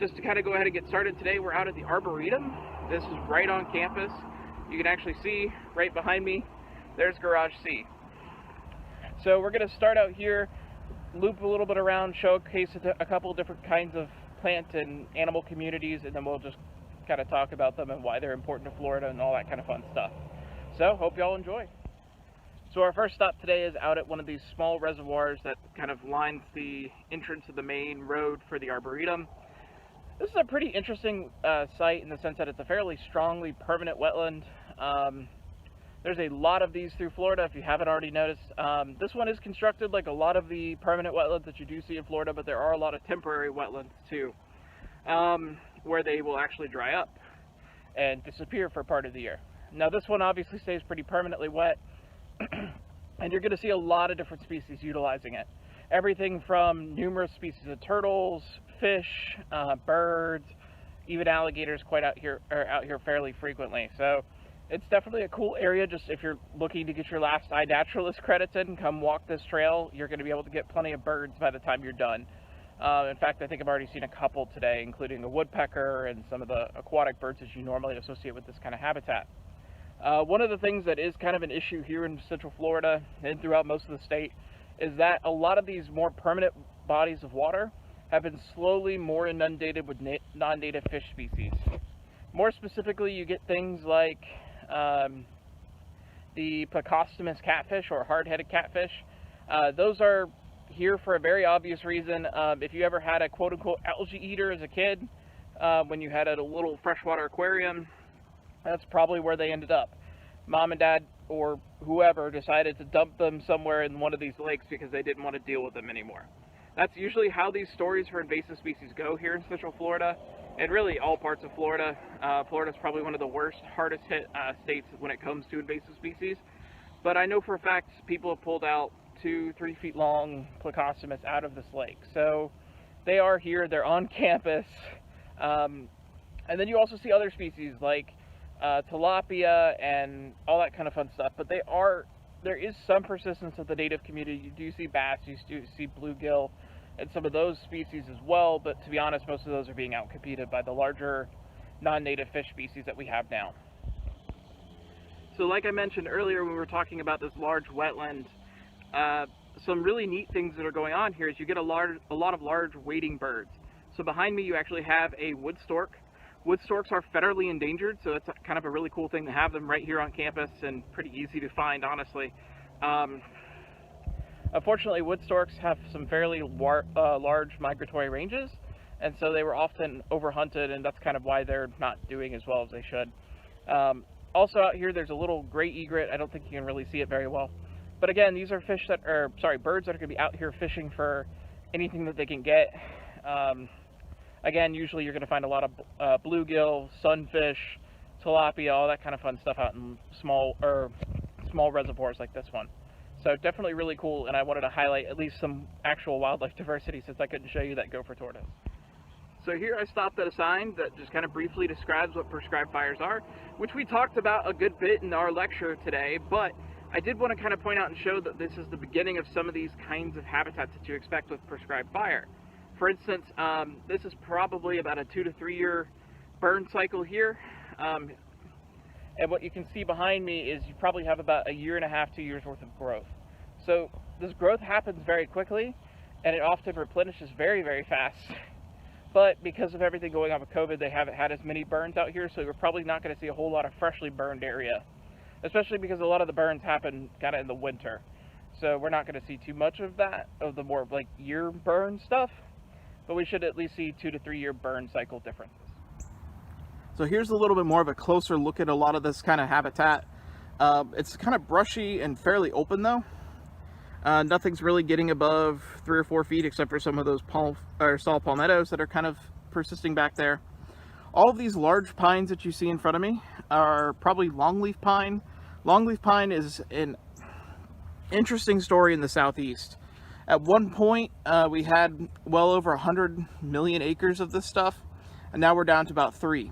Just to kind of go ahead and get started today, we're out at the Arboretum. This is right on campus. You can actually see right behind me, there's Garage C. So we're going to start out here, loop a little bit around, showcase a couple different kinds of plant and animal communities, and then we'll just kind of talk about them and why they're important to Florida and all that kind of fun stuff. So hope y'all enjoy. So our first stop today is out at one of these small reservoirs that kind of lines the entrance of the main road for the Arboretum. This is a pretty interesting site in the sense that it's a fairly strongly permanent wetland. There's a lot of these through Florida, if you haven't already noticed. This one is constructed like a lot of the permanent wetlands that you do see in Florida, but there are a lot of temporary wetlands too, where they will actually dry up and disappear for part of the year. Now this one obviously stays pretty permanently wet, and you're going to see a lot of different species utilizing it. Everything from numerous species of turtles, fish, birds, even alligators are out here fairly frequently. So it's definitely a cool area. Just if you're looking to get your last iNaturalist credits in, come walk this trail. You're going to be able to get plenty of birds by the time you're done. In fact, I think I've already seen a couple today, including a woodpecker and some of the aquatic birds that you normally associate with this kind of habitat. One of the things that is kind of an issue here in Central Florida and throughout most of the state is that a lot of these more permanent bodies of water have been slowly more inundated with non-native fish species. More specifically, you get things like the Plecostomus catfish or hard-headed catfish. Those are here for a very obvious reason. If you ever had a quote-unquote algae eater as a kid, when you had a little freshwater aquarium, that's probably where they ended up. Mom and dad or whoever decided to dump them somewhere in one of these lakes because they didn't want to deal with them anymore. That's usually how these stories for invasive species go here in Central Florida, and really all parts of Florida. Florida's probably one of the worst, hardest hit states when it comes to invasive species. But I know for a fact people have pulled out 2-3 feet long Plecostomus out of this lake. So they are here, they're on campus. And then you also see other species like tilapia and all that kind of fun stuff. But there is some persistence of the native community. You do see bass, you do see bluegill, and some of those species as well, but to be honest, most of those are being outcompeted by the larger non-native fish species that we have now. So like I mentioned earlier when we were talking about this large wetland, some really neat things that are going on here is you get a lot of large wading birds. So behind me you actually have a wood stork. Wood storks are federally endangered, so it's kind of a really cool thing to have them right here on campus and pretty easy to find, honestly. Unfortunately, wood storks have some fairly large migratory ranges, and so they were often overhunted, and that's kind of why they're not doing as well as they should. Also out here, there's a little gray egret. I don't think you can really see it very well. But again, these are birds that are going to be out here fishing for anything that they can get. Again, usually you're going to find a lot of bluegill, sunfish, tilapia, all that kind of fun stuff out in small reservoirs like this one. So definitely really cool, and I wanted to highlight at least some actual wildlife diversity since I couldn't show you that gopher tortoise. So here I stopped at a sign that just kind of briefly describes what prescribed fires are, which we talked about a good bit in our lecture today, but I did want to kind of point out and show that this is the beginning of some of these kinds of habitats that you expect with prescribed fire. For instance, this is probably about a 2 to 3 year burn cycle here. And what you can see behind me is you probably have about 1.5 years, 2 years worth of growth. So this growth happens very quickly, and it often replenishes very, very fast. But because of everything going on with COVID, they haven't had as many burns out here, so we're probably not going to see a whole lot of freshly burned area, especially because a lot of the burns happen kind of in the winter. So we're not going to see too much of that, of the more like year burn stuff, but we should at least see 2 to 3 year burn cycle differences. So here's a little bit more of a closer look at a lot of this kind of habitat. It's kind of brushy and fairly open though. Nothing's really getting above 3 or 4 feet except for some of those saw palmettos that are kind of persisting back there. All of these large pines that you see in front of me are probably longleaf pine. Longleaf pine is an interesting story in the southeast. At one point, we had well over 100 million acres of this stuff, and now we're down to about 3.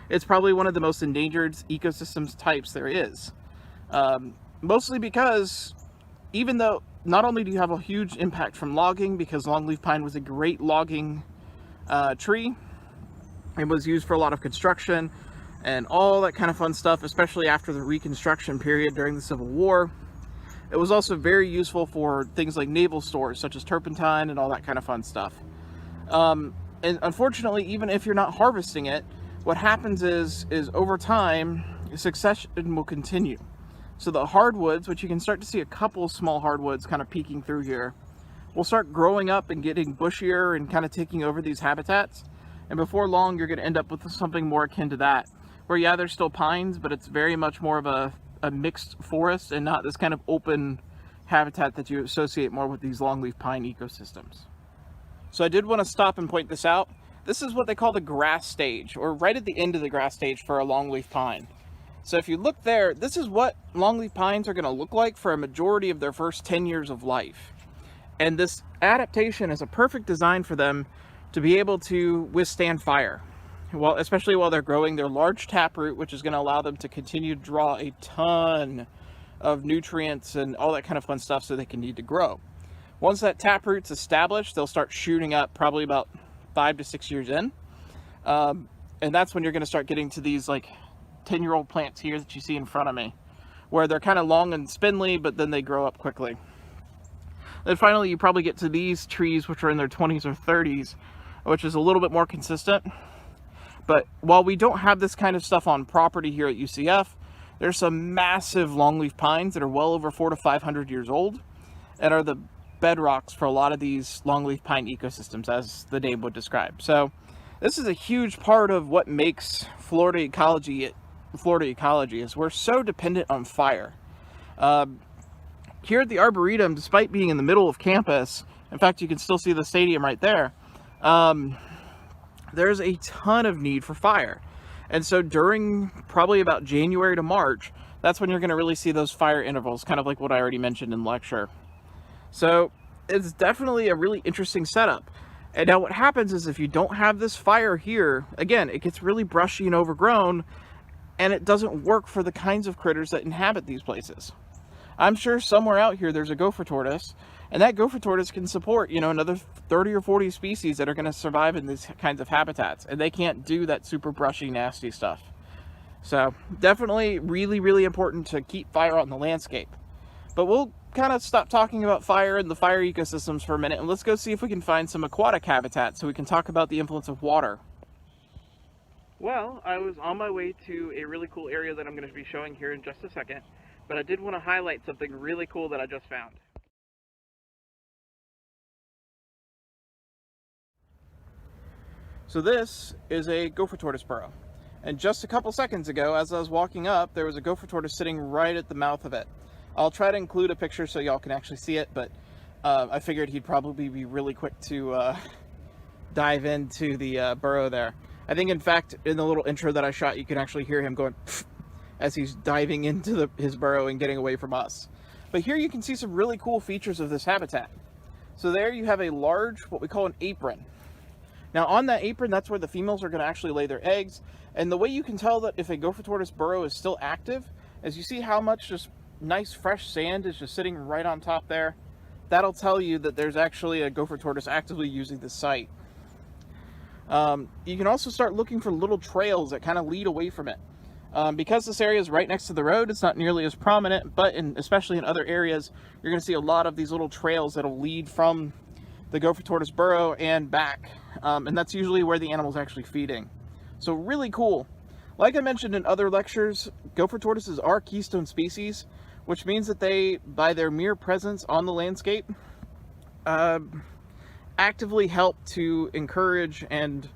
It's probably one of the most endangered ecosystems types there is. Mostly because, even though not only do you have a huge impact from logging, because longleaf pine was a great logging tree. It was used for a lot of construction and all that kind of fun stuff, especially after the Reconstruction period during the Civil War. It was also very useful for things like naval stores, such as turpentine and all that kind of fun stuff. And unfortunately, even if you're not harvesting it, what happens is over time, succession will continue. So the hardwoods, which you can start to see a couple small hardwoods kind of peeking through here, will start growing up and getting bushier and kind of taking over these habitats. And before long, you're going to end up with something more akin to that, where yeah, there's still pines, but it's very much more of a mixed forest and not this kind of open habitat that you associate more with these longleaf pine ecosystems. So I did want to stop and point this out. This is what they call the grass stage, or right at the end of the grass stage for a longleaf pine. So if you look there, this is what longleaf pines are going to look like for a majority of their first 10 years of life. And this adaptation is a perfect design for them to be able to withstand fire. Well, especially while they're growing their large taproot, which is going to allow them to continue to draw a ton of nutrients and all that kind of fun stuff so they can need to grow. Once that taproot's established, they'll start shooting up probably about 5 to 6 years in. And that's when you're going to start getting to these like 10-year-old plants here that you see in front of me, where they're kind of long and spindly, but then they grow up quickly. Then finally, you probably get to these trees, which are in their 20s or 30s, which is a little bit more consistent. But while we don't have this kind of stuff on property here at UCF, there's some massive longleaf pines that are well over 400 to 500 years old and are the bedrocks for a lot of these longleaf pine ecosystems, as the name would describe. So this is a huge part of what makes Florida ecology is we're so dependent on fire. Here at the Arboretum, despite being in the middle of campus, in fact, you can still see the stadium right there, there's a ton of need for fire. And so during probably about January to March, that's when you're going to really see those fire intervals, kind of like what I already mentioned in lecture. So it's definitely a really interesting setup. And now what happens is if you don't have this fire here, again, it gets really brushy and overgrown, and it doesn't work for the kinds of critters that inhabit these places. I'm sure somewhere out here there's a gopher tortoise, and that gopher tortoise can support, another 30 or 40 species that are going to survive in these kinds of habitats, and they can't do that super brushy, nasty stuff. So definitely really, really important to keep fire on the landscape. But we'll kind of stop talking about fire and the fire ecosystems for a minute, and let's go see if we can find some aquatic habitat so we can talk about the influence of water. Well, I was on my way to a really cool area that I'm going to be showing here in just a second, but I did want to highlight something really cool that I just found. So this is a gopher tortoise burrow. And just a couple seconds ago, as I was walking up, there was a gopher tortoise sitting right at the mouth of it. I'll try to include a picture so y'all can actually see it, but I figured he'd probably be really quick to dive into the burrow there. I think, in fact, in the little intro that I shot, you can actually hear him going as he's diving into his burrow and getting away from us. But here you can see some really cool features of this habitat. So there you have a large, what we call an apron. Now on that apron, that's where the females are going to actually lay their eggs. And the way you can tell that if a gopher tortoise burrow is still active is you see how much just nice fresh sand is just sitting right on top there. That'll tell you that there's actually a gopher tortoise actively using the site. You can also start looking for little trails that kind of lead away from it. Because this area is right next to the road, it's not nearly as prominent, but especially in other areas, you're going to see a lot of these little trails that'll lead from the gopher tortoise burrow and back. And that's usually where the animal's actually feeding. So really cool. Like I mentioned in other lectures, gopher tortoises are keystone species, which means that they, by their mere presence on the landscape, actively help to encourage and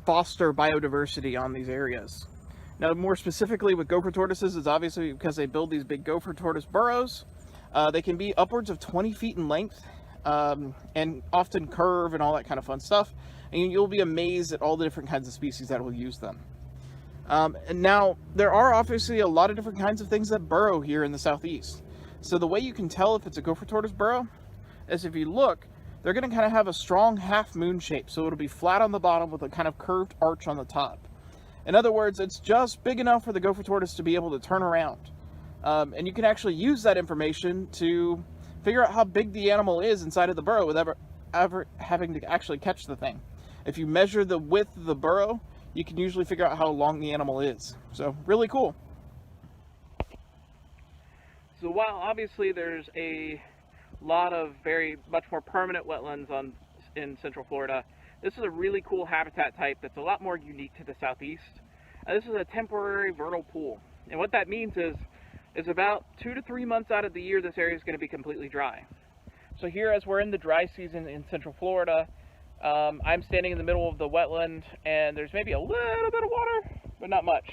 foster biodiversity on these areas. Now, more specifically with gopher tortoises, is obviously because they build these big gopher tortoise burrows. They can be upwards of 20 feet in length and often curve and all that kind of fun stuff. And you'll be amazed at all the different kinds of species that will use them. And now, there are obviously a lot of different kinds of things that burrow here in the southeast. So the way you can tell if it's a gopher tortoise burrow is if you look, they're going to kind of have a strong half moon shape. So it'll be flat on the bottom with a kind of curved arch on the top. In other words, it's just big enough for the gopher tortoise to be able to turn around. And you can actually use that information to figure out how big the animal is inside of the burrow without ever having to actually catch the thing. If you measure the width of the burrow, you can usually figure out how long the animal is. So really cool. So while obviously there's a lot of very much more permanent wetlands in Central Florida, this is a really cool habitat type that's a lot more unique to the southeast. This is a temporary vernal pool, and what that means is about 2 to 3 months out of the year this area is going to be completely dry. So here, as we're in the dry season in Central Florida, I'm standing in the middle of the wetland, and there's maybe a little bit of water, but not much.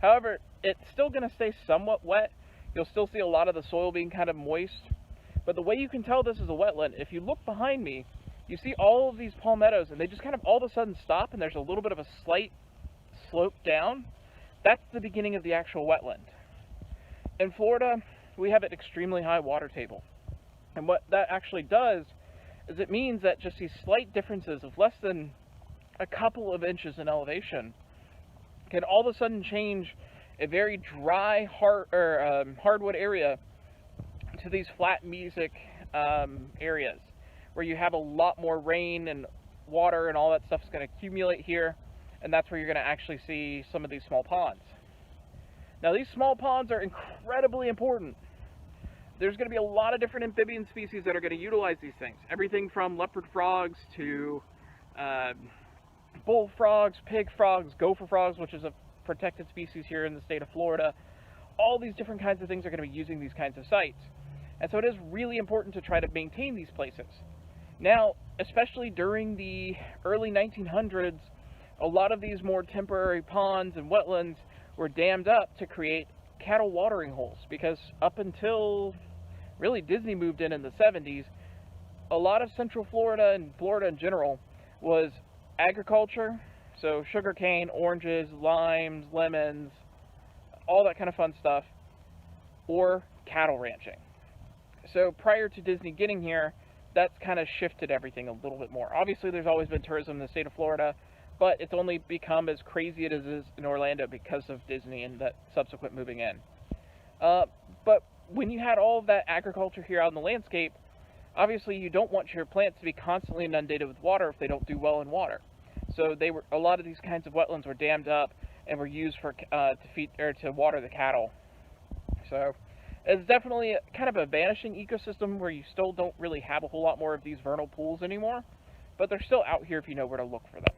However, it's still going to stay somewhat wet. You'll still see a lot of the soil being kind of moist. But the way you can tell this is a wetland, if you look behind me, you see all of these palmettos, and they just kind of all of a sudden stop, and there's a little bit of a slight slope down. That's the beginning of the actual wetland. In Florida, we have an extremely high water table. And what that actually does is it means that just these slight differences of less than a couple of inches in elevation can all of a sudden change a very dry, hardwood area to these flat mesic areas where you have a lot more rain and water and all that stuff is going to accumulate here, and that's where you're going to actually see some of these small ponds. Now, these small ponds are incredibly important. There's going to be a lot of different amphibian species that are going to utilize these things. Everything from leopard frogs to bullfrogs, pig frogs, gopher frogs, which is a protected species here in the state of Florida. All these different kinds of things are going to be using these kinds of sites. And so it is really important to try to maintain these places. Now, especially during the early 1900s, a lot of these more temporary ponds and wetlands were dammed up to create cattle watering holes, because up until really Disney moved in the 70s, a lot of Central Florida and Florida in general was agriculture, so sugarcane, oranges, limes, lemons, all that kind of fun stuff, or cattle ranching. So prior to Disney getting here, that's kind of shifted everything a little bit more. Obviously, there's always been tourism in the state of Florida, but it's only become as crazy as it is in Orlando because of Disney and that subsequent moving in. But when you had all of that agriculture here out in the landscape, obviously you don't want your plants to be constantly inundated with water if they don't do well in water. So a lot of these kinds of wetlands were dammed up and were used for to water the cattle. So it's definitely kind of a vanishing ecosystem where you still don't really have a whole lot more of these vernal pools anymore, but they're still out here if you know where to look for them.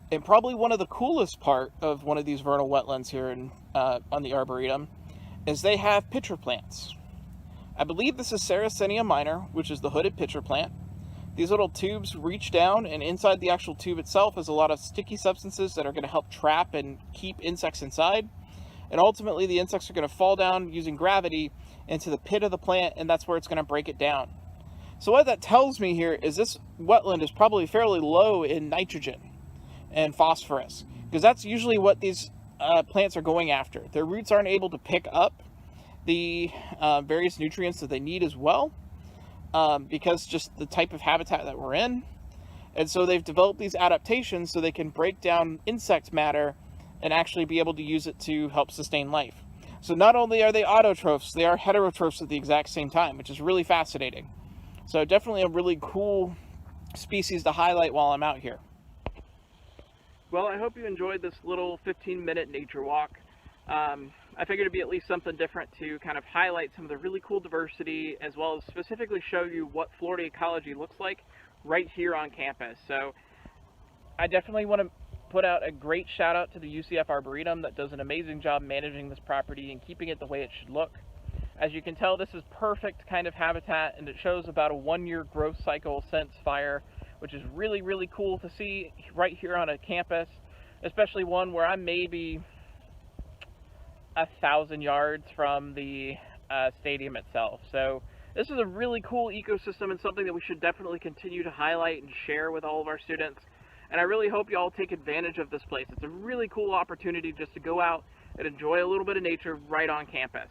And probably one of the coolest part of one of these vernal wetlands here on the Arboretum is they have pitcher plants. I believe this is Sarracenia minor, which is the hooded pitcher plant. These little tubes reach down, and inside the actual tube itself is a lot of sticky substances that are going to help trap and keep insects inside. And ultimately, the insects are going to fall down using gravity into the pit of the plant, and that's where it's going to break it down. So what that tells me here is this wetland is probably fairly low in nitrogen and phosphorus, because that's usually what these plants are going after. Their roots aren't able to pick up the various nutrients that they need as well, because just the type of habitat that we're in. And so they've developed these adaptations so they can break down insect matter and actually be able to use it to help sustain life. So not only are they autotrophs, they are heterotrophs at the exact same time, which is really fascinating. So definitely a really cool species to highlight while I'm out here. Well, I hope you enjoyed this little 15-minute nature walk. I figured it'd be at least something different to kind of highlight some of the really cool diversity, as well as specifically show you what Florida ecology looks like right here on campus. So I definitely want to put out a great shout out to the UCF Arboretum that does an amazing job managing this property and keeping it the way it should look. As you can tell, this is perfect kind of habitat, and it shows about a 1-year growth cycle since fire, which is really, really cool to see right here on a campus, especially one where I'm maybe 1,000 yards from the stadium itself. So this is a really cool ecosystem and something that we should definitely continue to highlight and share with all of our students. And I really hope you all take advantage of this place. It's a really cool opportunity just to go out and enjoy a little bit of nature right on campus.